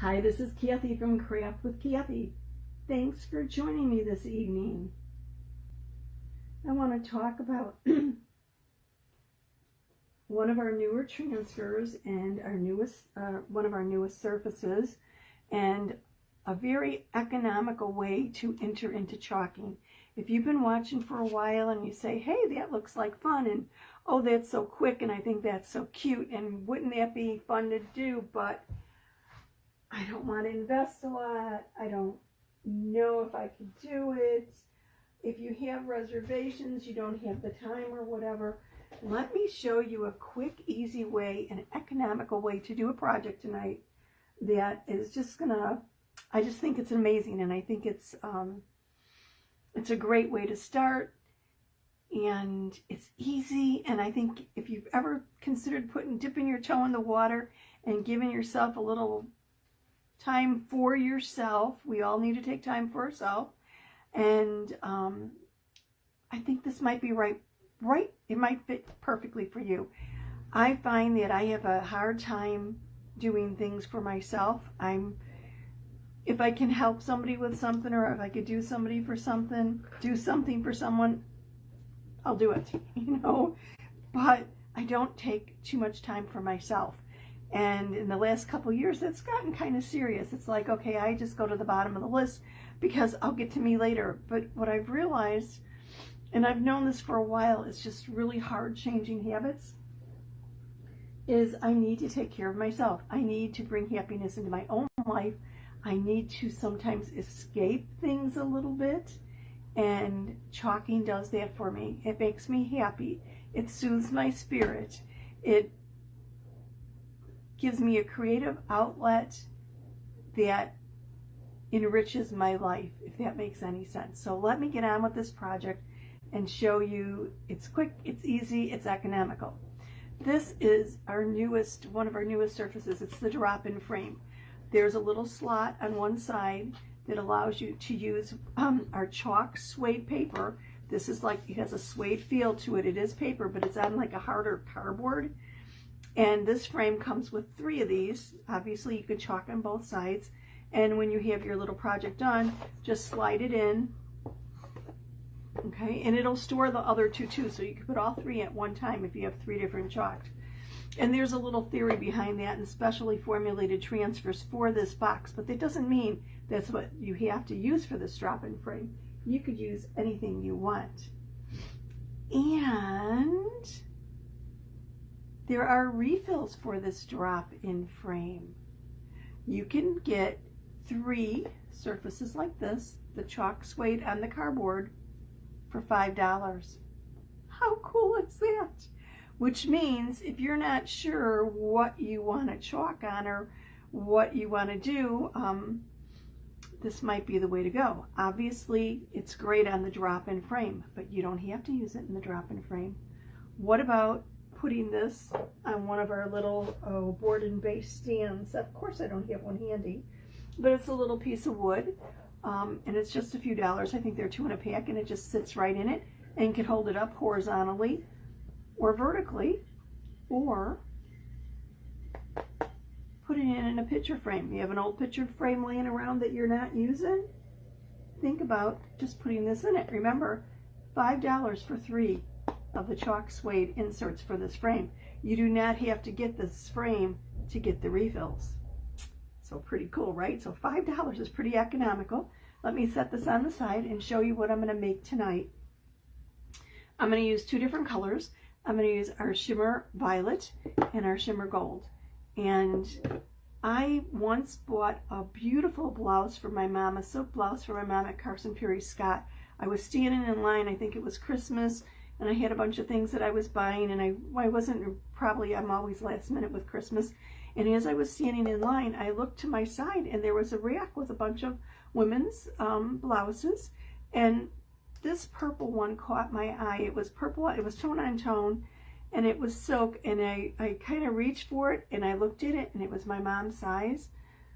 Hi, this is Kathie from Craft with Kathie. Thanks for joining me this evening. I want to talk about one of our newer transfers and our one of our newest surfaces, and a very economical way to enter into chalking. If you've been watching for a while and you say, hey, that looks like fun, and oh, that's so quick, and I think that's so cute, and wouldn't that be fun to do, but I don't want to invest a lot. I don't know if I could do it. If you have reservations, you don't have the time or whatever, let me show you a quick, easy way, an economical way to do a project tonight that is just gonna, I just think it's amazing, and I think it's a great way to start, and it's easy. And I think if you've ever considered dipping your toe in the water and giving yourself a little time for yourself, we all need to take time for ourselves, and I think this might be right, it might fit perfectly for you. I find that I have a hard time doing things for myself. If I can help somebody with something, or if I could do something for someone, I'll do it, you know, but I don't take too much time for myself. And in the last couple of years, that's gotten kind of serious. It's like, okay, I just go to the bottom of the list because I'll get to me later. But what I've realized, and I've known this for a while, it's just really hard changing habits, is I need to take care of myself. I need to bring happiness into my own life. I need to sometimes escape things a little bit, and chalking does that for me. It makes me happy. It soothes my spirit. It gives me a creative outlet that enriches my life, if that makes any sense. So let me get on with this project and show you. It's quick, it's easy, it's economical. This is our newest, one of our newest surfaces. It's the drop-in frame. There's a little slot on one side that allows you to use our chalk suede paper. This is like, it has a suede feel to it. It is paper, but it's on like a harder cardboard. And this frame comes with 3 of these. Obviously, you could chalk on both sides. And when you have your little project done, just slide it in. Okay, and it'll store the other 2 too. So you can put all 3 at one time if you have 3 different chalked. And there's a little theory behind that, and specially formulated transfers for this box. But that doesn't mean that's what you have to use for this drop-in frame. You could use anything you want. And there are refills for this drop-in frame. You can get 3 surfaces like this, the chalk suede on the cardboard, for $5. How cool is that? Which means if you're not sure what you want to chalk on or what you want to do, this might be the way to go. Obviously, it's great on the drop-in frame, but you don't have to use it in the drop-in frame. What about putting this on one of our little board and base stands? Of course, I don't have one handy, but it's a little piece of wood, and it's just a few dollars. I think they're 2 in a pack, and it just sits right in it, and you can hold it up horizontally or vertically, or put it in a picture frame. You have an old picture frame laying around that you're not using? Think about just putting this in it. Remember, $5 for 3 of the chalk suede inserts for this frame. You do not have to get this frame to get the refills. So pretty cool, right? So $5 is pretty economical. Let me set this on the side and show you what I'm going to make tonight. I'm going to use 2 different colors. I'm going to use our shimmer violet and our shimmer gold. And I once bought a beautiful blouse for my mom, a silk blouse for my mom at Carson Peary Scott. I was standing in line, I think it was Christmas, and I had a bunch of things that I was buying, and I wasn't, probably I'm always last minute with Christmas. And as I was standing in line, I looked to my side, and there was a rack with a bunch of women's blouses, and this purple one caught my eye. It was purple, it was tone on tone, and it was silk, and I kind of reached for it, and I looked at it, and it was my mom's size,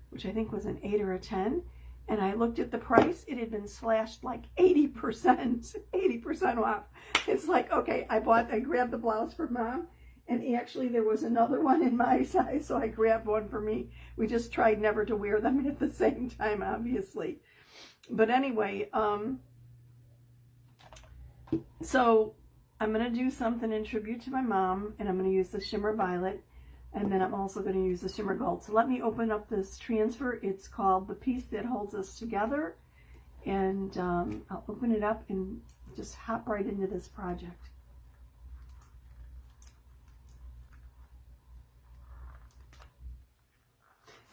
which I think was an 8 or a 10. And I looked at the price. It had been slashed like 80% off. It's like, okay, I grabbed the blouse for mom, And actually there was another one in my size, so I grabbed one for me. We just tried never to wear them at the same time, obviously. But anyway, so I'm going to do something in tribute to my mom, and I'm going to use the Shimmer Violet, and then I'm also going to use the Shimmer Gold. So let me open up this transfer. It's called The Piece That Holds Us Together, and I'll open it up and just hop right into this project.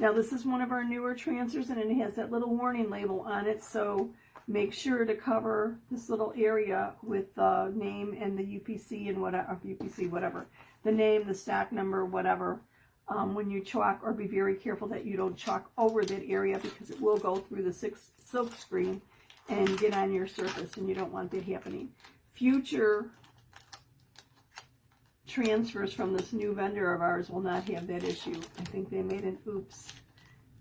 Now this is one of our newer transfers, and it has that little warning label on it, so make sure to cover this little area with the name and the UPC and whatever, UPC, whatever, the name, the stock number, whatever, when you chalk, or be very careful that you don't chalk over that area because it will go through the silk screen and get on your surface, and you don't want that happening. Future transfers from this new vendor of ours will not have that issue. I think they made an oops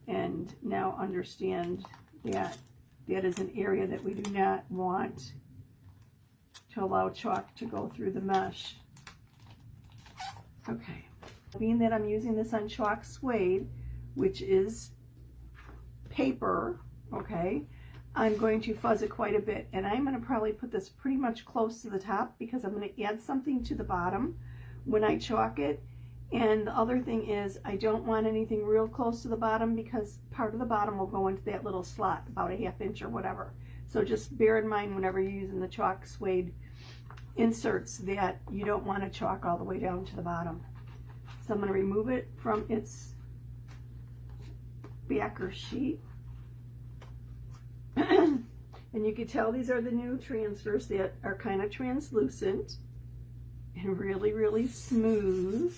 and now understand that that is an area that we do not want to allow chalk to go through the mesh. Okay, being that I'm using this on chalksuede, which is paper, okay, I'm going to fuzz it quite a bit, and I'm going to probably put this pretty much close to the top because I'm going to add something to the bottom when I chalk it. And the other thing is, I don't want anything real close to the bottom because part of the bottom will go into that little slot, about a ½ inch or whatever. So just bear in mind whenever you're using the chalksuede inserts that you don't want to chalk all the way down to the bottom. So I'm going to remove it from its backer sheet. And you can tell these are the new transfers that are kind of translucent and really, really smooth.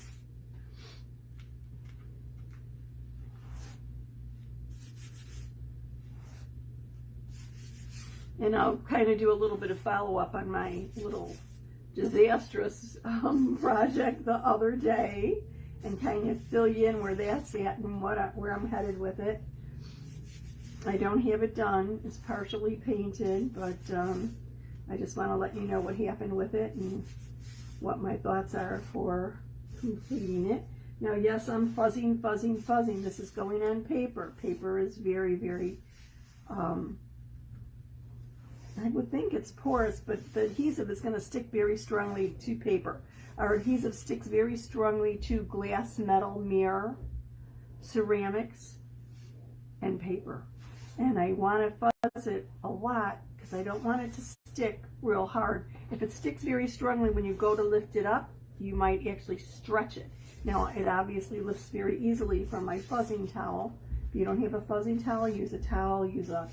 And I'll kind of do a little bit of follow-up on my little disastrous project the other day and kind of fill you in where that's at and where I'm headed with it. I don't have it done. It's partially painted, but I just want to let you know what happened with it and what my thoughts are for completing it. Now, yes, I'm fuzzing. This is going on paper. Paper is very, very, I would think it's porous, but the adhesive is going to stick very strongly to paper. Our adhesive sticks very strongly to glass, metal, mirror, ceramics, and paper. And I want to fuzz it a lot because I don't want it to stick real hard. If it sticks very strongly when you go to lift it up, you might actually stretch it. Now, it obviously lifts very easily from my fuzzing towel. If you don't have a fuzzing towel, use a towel, use a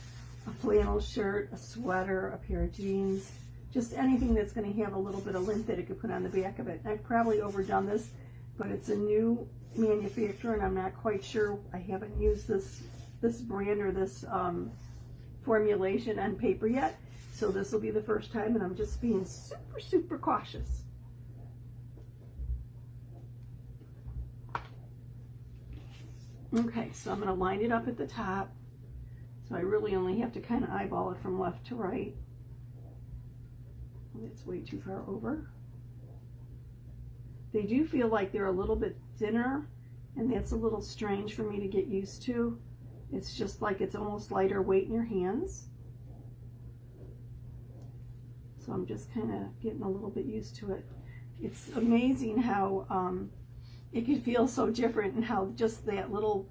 flannel shirt, a sweater, a pair of jeans, just anything that's going to have a little bit of lint that it could put on the back of it. I've probably overdone this, but it's a new manufacturer and I'm not quite sure. I haven't used this brand or this formulation on paper yet, so this will be the first time, and I'm just being super, super cautious. Okay, so I'm going to line it up at the top, so I really only have to kind of eyeball it from left to right. It's way too far over. They do feel like they're a little bit thinner, and that's a little strange for me to get used to. It's just like it's almost lighter weight in your hands. So I'm just kind of getting a little bit used to it. It's amazing how it can feel so different and how just that little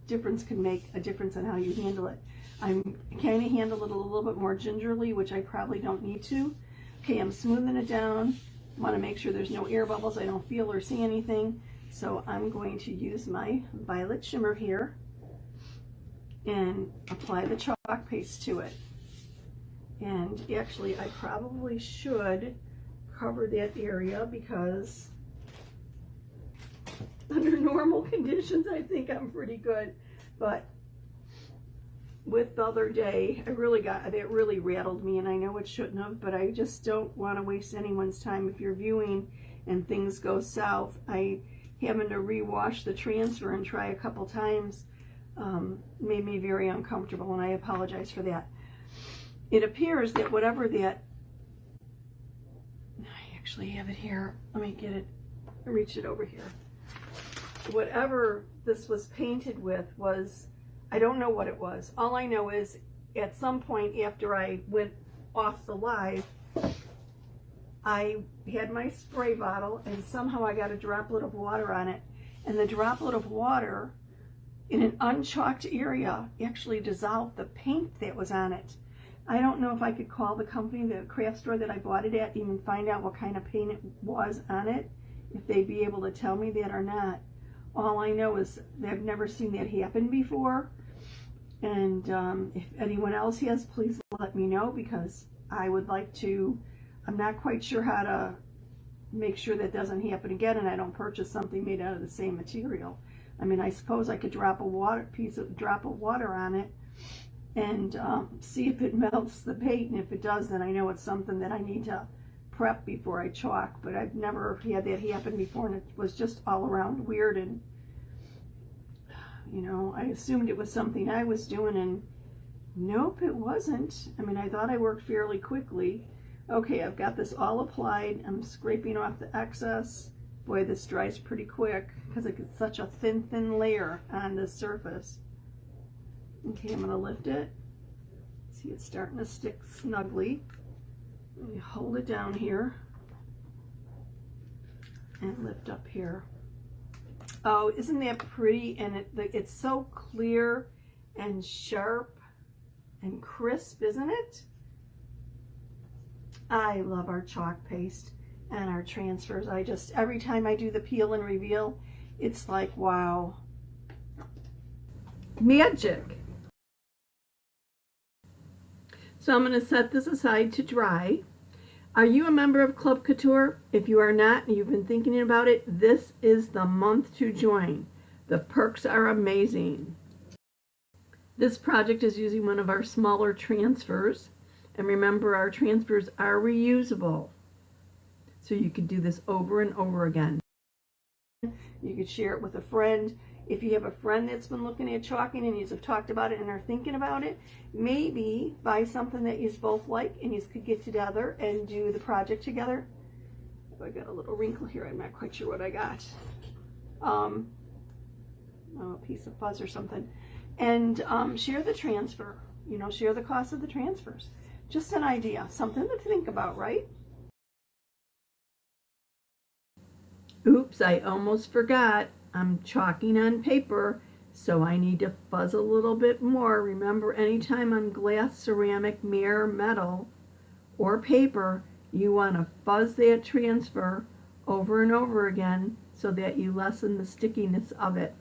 difference can make a difference in how you handle it. I'm kind of handle it a little bit more gingerly, which I probably don't need to. Okay, I'm smoothing it down. Want to make sure there's no air bubbles. I don't feel or see anything. So I'm going to use my Violet Shimmer here and apply the chalk paste to it. And actually, I probably should cover that area because under normal conditions, I think I'm pretty good. But with the other day, that really rattled me, and I know it shouldn't have, but I just don't want to waste anyone's time. If you're viewing and things go south, having to rewash the transfer and try a couple times made me very uncomfortable, and I apologize for that. It appears that whatever that, I actually have it here, let me get it I reached it over here. Whatever this was painted with was, I don't know what it was. All I know is at some point after I went off the live, I had my spray bottle and somehow I got a droplet of water on it. And the droplet of water in an unchalked area actually dissolved the paint that was on it. I don't know if I could call the company, the craft store that I bought it at, even find out what kind of paint it was on it, if they'd be able to tell me that or not. All I know is I've never seen that happen before. And if anyone else has, please let me know, because I would like to, I'm not quite sure how to make sure that doesn't happen again and I don't purchase something made out of the same material. I mean, I suppose I could drop a drop of water on it and see if it melts the paint, and if it does, then I know it's something that I need to prep before I chalk. But I've never had that happen before, and it was just all around weird. And you know, I assumed it was something I was doing, and nope, it wasn't. I mean, I thought I worked fairly quickly. Okay, I've got this all applied. I'm scraping off the excess. Boy, this dries pretty quick because it's such a thin layer on the surface. Okay, I'm going to lift it. See, it's starting to stick snugly. Let me hold it down here and lift up here. Oh, isn't that pretty? And it's so clear and sharp and crisp, isn't it? I love our chalk paste and our transfers. Every time I do the peel and reveal, it's like, wow. Magic. So I'm going to set this aside to dry. Are you a member of Club Couture? If you are not and you've been thinking about it, this is the month to join. The perks are amazing. This project is using one of our smaller transfers. And remember, our transfers are reusable. So you could do this over and over again. You could share it with a friend. If you have a friend that's been looking at chalking and you've talked about it and are thinking about it, maybe buy something that you both like and you could get together and do the project together. I got a little wrinkle here. I'm not quite sure what I got. A piece of fuzz or something. And share the transfer. You know, share the cost of the transfers. Just an idea. Something to think about, right? Oops, I almost forgot. I'm chalking on paper, so I need to fuzz a little bit more. Remember, anytime on glass, ceramic, mirror, metal, or paper, you want to fuzz that transfer over and over again so that you lessen the stickiness of it.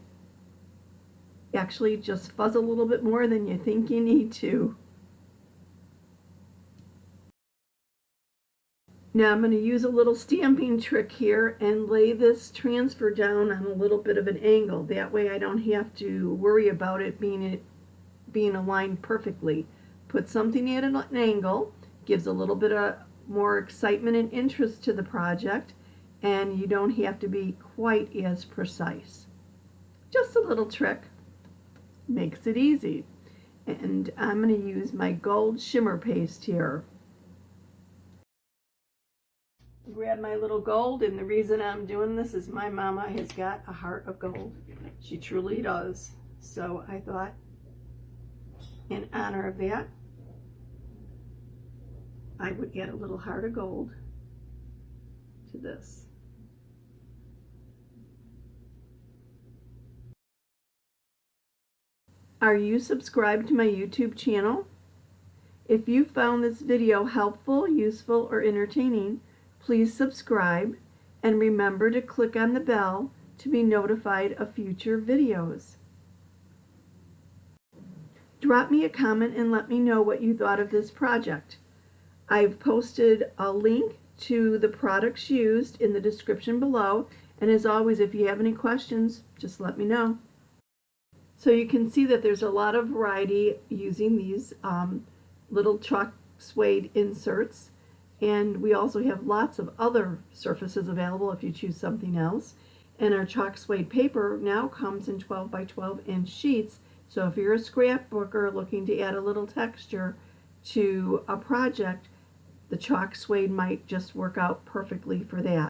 Actually, just fuzz a little bit more than you think you need to. Now I'm going to use a little stamping trick here and lay this transfer down on a little bit of an angle. That way I don't have to worry about it being aligned perfectly. Put something at an angle, gives a little bit of more excitement and interest to the project, and you don't have to be quite as precise. Just a little trick. Makes it easy. And I'm going to use my gold shimmer paste here. Grab my little gold, and the reason I'm doing this is my mama has got a heart of gold. She truly does. So I thought, in honor of that, I would add a little heart of gold to this. Are you subscribed to my YouTube channel? If you found this video helpful, useful, or entertaining, please subscribe and remember to click on the bell to be notified of future videos. Drop me a comment and let me know what you thought of this project. I've posted a link to the products used in the description below, and as always, if you have any questions, just let me know. So you can see that there's a lot of variety using these little chalk suede inserts. And we also have lots of other surfaces available if you choose something else. And our chalk suede paper now comes in 12 by 12 inch sheets. So if you're a scrapbooker looking to add a little texture to a project, the chalk suede might just work out perfectly for that.